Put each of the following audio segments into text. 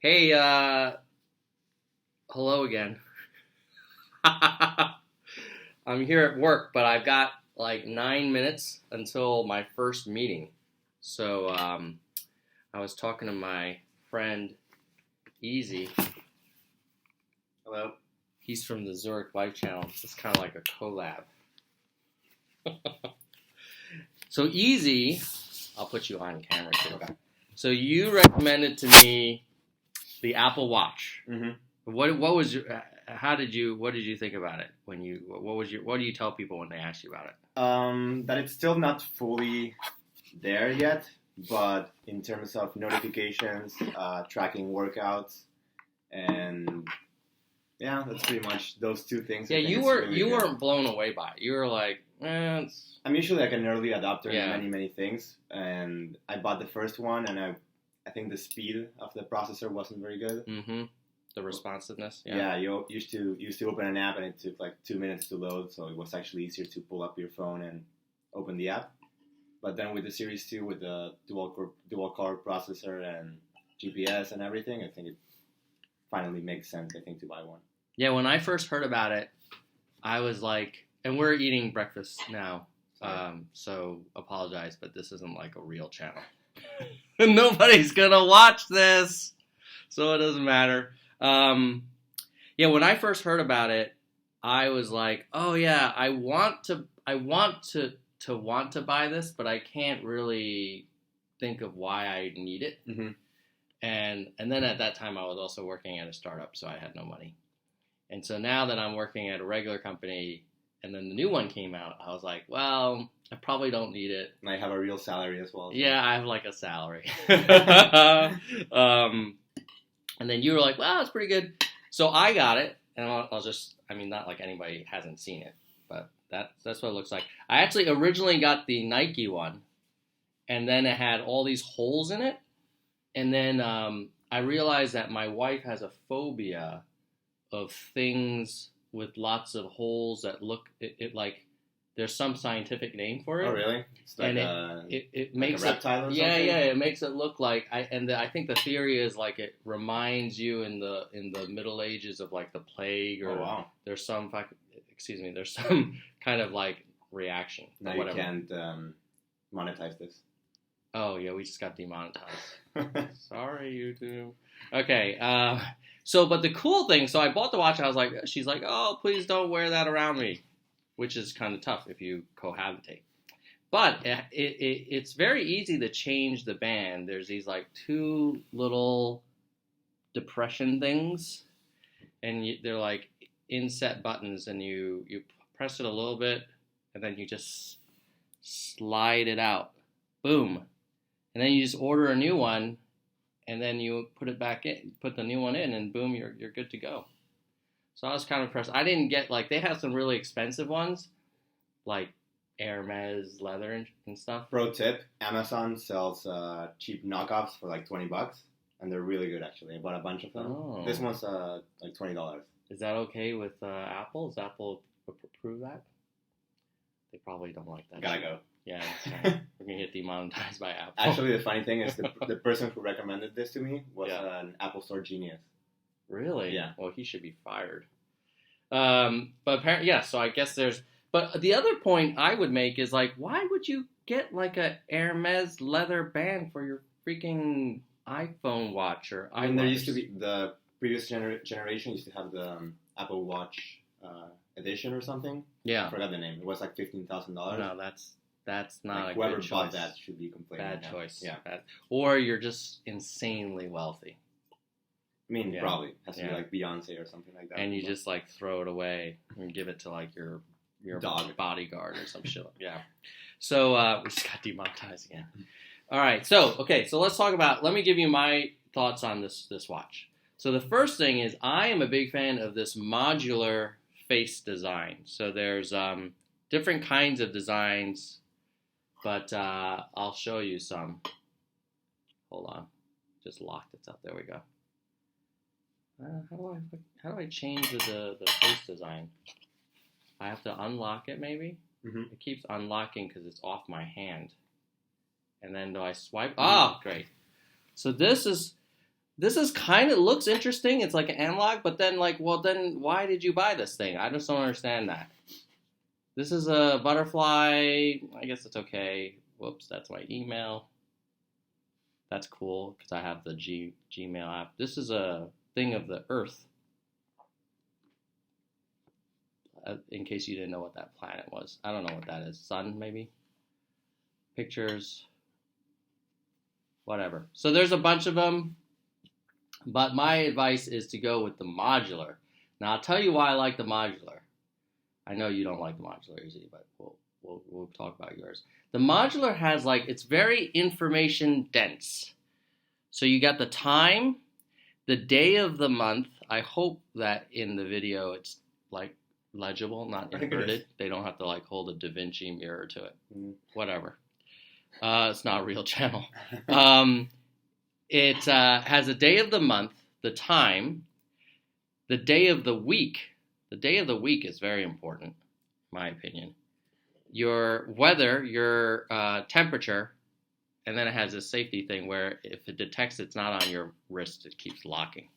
Hey, hello again. I'm here at work, but I've got like 9 minutes until my first meeting. So I was talking to my friend Easy. Hello. He's from the Zurich Life Channel. It's kind of like a collab. So Easy, I'll put you on camera too. Okay. So you recommended to me the Apple Watch. Mm-hmm. What was your? What did you think about it when you? What do you tell people when they ask you about it? That it's still not fully there yet, but in terms of notifications, tracking workouts, and yeah, that's pretty much those two things. Yeah, I think you it's were really you good. weren't blown away by it. You were like, it's... I'm usually like an early adopter Yeah. in many things, and I bought the first one, and I think the speed of the processor wasn't very good. Mm-hmm. The responsiveness. Yeah, you used to open an app and it took like 2 minutes to load, so it was actually easier to pull up your phone and open the app. But then with the Series 2, with the dual core processor and GPS and everything, I think it finally makes sense. I think to buy one. Yeah, when I first heard about it, I was like, and we're eating breakfast now, so apologize, but this isn't like a real channel. Nobody's gonna watch this, so it doesn't matter. Yeah, when I first heard about it, I was like, oh yeah, I want to buy this, but I can't really think of why I need it. Mm-hmm. And then at that time, I was also working at a startup, so I had no money. And so now that I'm working at a regular company, and then the new one came out, I was like, well, I probably don't need it. And I have a real salary as well. So. Yeah, I have like a salary. And then you were like, well, it's pretty good. So I got it, and I'll just, I mean, not like anybody hasn't seen it, but that's what it looks like. I actually originally got the Nike one, and then it had all these holes in it. And then I realized that my wife has a phobia of things with lots of holes that look, it like, there's some scientific name for it. Oh, really? It's like and it makes like a reptile or something? Yeah, it makes it look like, I think the theory is like it reminds you in the Middle Ages of like the plague, or oh, wow. there's some kind of like reaction. Now or whatever. you can't monetize this. Oh yeah, we just got demonetized. Sorry, YouTube. Okay, so but the cool thing, so I bought the watch. I was like, she's like, oh, please don't wear that around me, which is kind of tough if you cohabitate. But it's very easy to change the band. There's these like two little depression things, and they're like inset buttons, and you press it a little bit, and then you just slide it out. Boom. And then you just order a new one, and then you put it back in, put the new one in, and boom, you're good to go. So I was kind of impressed. I didn't get, like, they have some really expensive ones, like Hermes leather and stuff. Pro tip, Amazon sells cheap knockoffs for like $20, and they're really good, actually. I bought a bunch of them. Oh. This one's like $20. Is that okay with Apple? Does Apple approve that? They probably don't like that. Gotta go. Yeah, sorry. We're going to get demonetized by Apple. Actually, the funny thing is the person who recommended this to me was Yeah. an Apple Store genius. Really? Yeah. Well, he should be fired. But apparently, yeah, so I guess there's... But the other point I would make is, like, why would you get, like, a Hermes leather band for your freaking iPhone watch or iWatch? I mean, there used to be... The previous generation used to have the Apple Watch edition or something. Yeah. I forgot the name. It was like $15,000. No, that's not like a whoever good choice. bought that should be complaining. Bad now. choice. Yeah. Bad. Or you're just insanely wealthy. I mean, Yeah. probably. Has to Yeah. be like Beyonce or something like that. And you just, like, throw it away and give it to, like, your Dog. bodyguard or some shit. Yeah. So, we just got demonetized again. All right. So, okay. So let's talk about, let me give you my thoughts on this watch. So the first thing is I am a big fan of this modular face design. So there's different kinds of designs, but I'll show you some. Hold on. Just locked it up. There we go. How do I change the face design? I have to unlock it, maybe? Mm-hmm. It keeps unlocking because it's off my hand. And then do I swipe? Oh, great. So this is This is kind of looks interesting. It's like an analog, but then like, well, then why did you buy this thing? I just don't understand that. This is a butterfly. I guess it's okay. Whoops, that's my email. That's cool because I have the Gmail app. This is a thing of the Earth. In case you didn't know what that planet was. I don't know what that is. Sun, maybe? Pictures. Whatever. So there's a bunch of them. But my advice is to go with the modular. Now, I'll tell you why I like the modular. I know you don't like the modular easy, but we'll talk about yours. The modular has like, it's very information dense. So you got the time, the day of the month. I hope that in the video it's like legible, not inverted. They don't have to like hold a Da Vinci mirror to it. Whatever. It's not a real channel. It has a day of the month, the time, the day of the week. The day of the week is very important, in my opinion. Your weather, your temperature, and then it has this safety thing where if it detects it's not on your wrist, it keeps locking.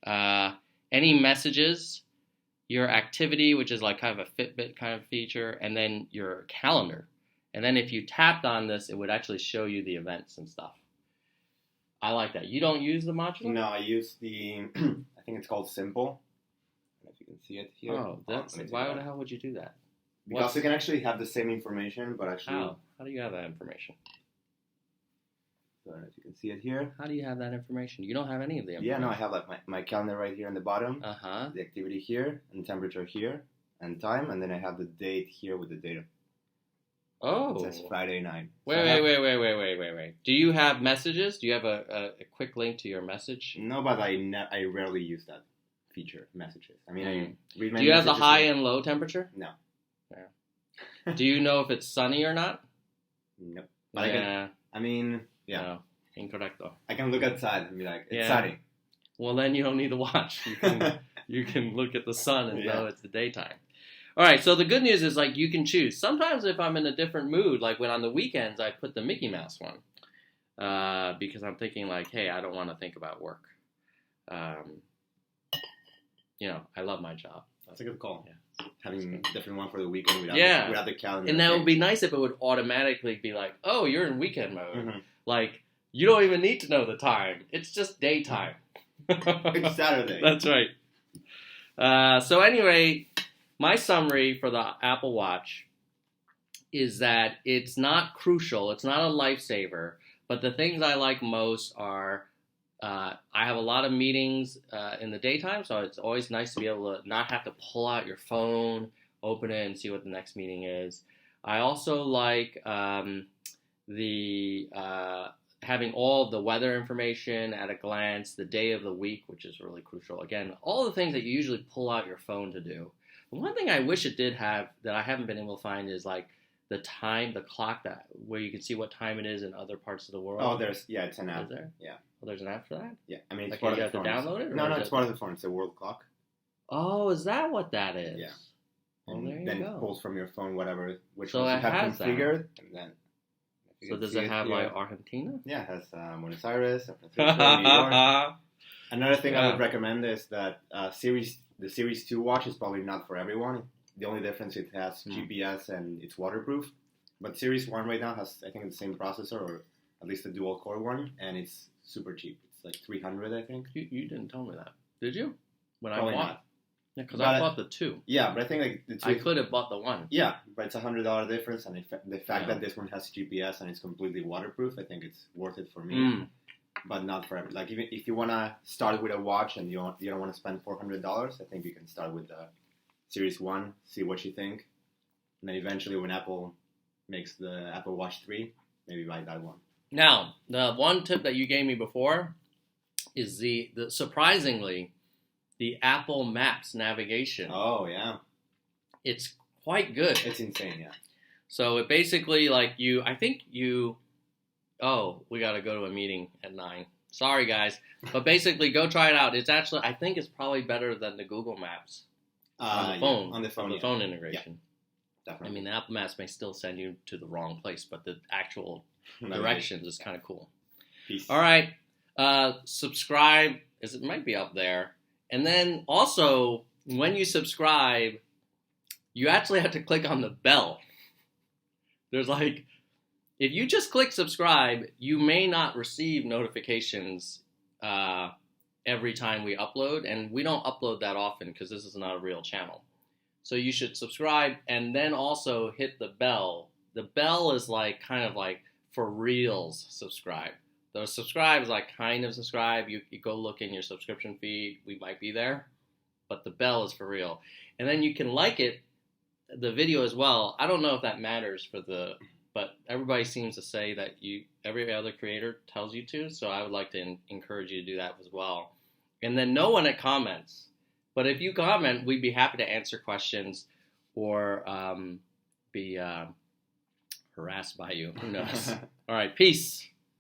Any messages, your activity, which is like kind of a Fitbit kind of feature, and then your calendar. And then if you tapped on this, it would actually show you the events and stuff. I like that. You don't use the modular? No, I use the, I think it's called Simple. I don't know if you can see it here. Oh, why the hell would you do that? Because you can actually have the same information, but actually... How do you have that information? I don't know if you can see it here. How do you have that information? You don't have any of the information. Yeah, no, I have like my calendar right here in the bottom. Uh-huh. The activity here, and temperature here, and time, and then I have the date here with the data. Oh. It says Friday night. Wait. Do you have messages? Do you have a quick link to your message? No, but I rarely use that feature, messages. I mean, I read my Do you have the high and low temperature? No. Yeah. Do you know if it's sunny or not? Nope. But yeah. No. Incorrecto. I can look outside and be like, it's sunny. Well, then you don't need to watch. You can look at the sun and know it's the daytime. All right, so the good news is, like, you can choose. Sometimes if I'm in a different mood, like when on the weekends, I put the Mickey Mouse one because I'm thinking, like, hey, I don't want to think about work. I love my job. That's a good call. Yeah. Having a different one for the weekend without the calendar. And that would be nice if it would automatically be like, oh, you're in weekend mode. Mm-hmm. Like, you don't even need to know the time. It's just daytime. It's Saturday. That's right. So anyway... My summary for the Apple Watch is that it's not crucial, it's not a lifesaver, but the things I like most are I have a lot of meetings in the daytime, so it's always nice to be able to not have to pull out your phone, open it, and see what the next meeting is. I also like having all of the weather information at a glance, the day of the week, which is really crucial. Again, all the things that you usually pull out your phone to do. One thing I wish it did have that I haven't been able to find is like the time, the clock where you can see what time it is in other parts of the world. Oh, it's an app. Is there? Yeah. Well, there's an app for that? Yeah. I mean, it's like part of you the phone. You have to download it? No, it's part of the phone. It's a world clock. Oh, is that what that is? Yeah. Well, there you then go. It pulls from your phone whatever, which so ones you have configured. That. And then so does it have like Argentina? Yeah, it has Buenos Aires, San Francisco, New York. Another thing I would recommend is that the Series 2 watch is probably not for everyone. The only difference, it has GPS and it's waterproof. But Series 1 right now has, I think, the same processor, or at least the dual-core one, and it's super cheap. It's like $300, I think. You didn't tell me that. Did you? When probably I bought not. Yeah, because I bought the 2. Yeah, but I think like the 2... I could have bought the 1. Yeah, but it's $100 difference, and the fact that this one has GPS and it's completely waterproof, I think it's worth it for me. But not for everyone. Like, even if you want to start with a watch and you don't want to spend $400, I think you can start with the Series 1, see what you think. And then eventually when Apple makes the Apple Watch 3, maybe buy that one. Now, the one tip that you gave me before is the surprisingly, the Apple Maps navigation. Oh, yeah. It's quite good. It's insane, yeah. So it basically, like, we got to go to a meeting at 9. Sorry, guys. But basically, go try it out. It's actually, I think it's probably better than the Google Maps. On the phone. Yeah, on the phone, phone integration. Yeah, definitely. I mean, the Apple Maps may still send you to the wrong place, but the actual directions is kind of cool. Peace. All right. Subscribe, as it might be up there. And then also, when you subscribe, you actually have to click on the bell. There's like, if you just click subscribe, you may not receive notifications every time we upload. And we don't upload that often because this is not a real channel. So you should subscribe and then also hit the bell. The bell is like kind of like for reals subscribe. The subscribe is like kind of subscribe. You go look in your subscription feed. We might be there. But the bell is for real. And then you can like it, the video as well. I don't know if that matters but everybody seems to say that every other creator tells you to. So I would like to encourage you to do that as well. And then no one comments. But if you comment, we'd be happy to answer questions or be harassed by you. Who knows? All right, peace.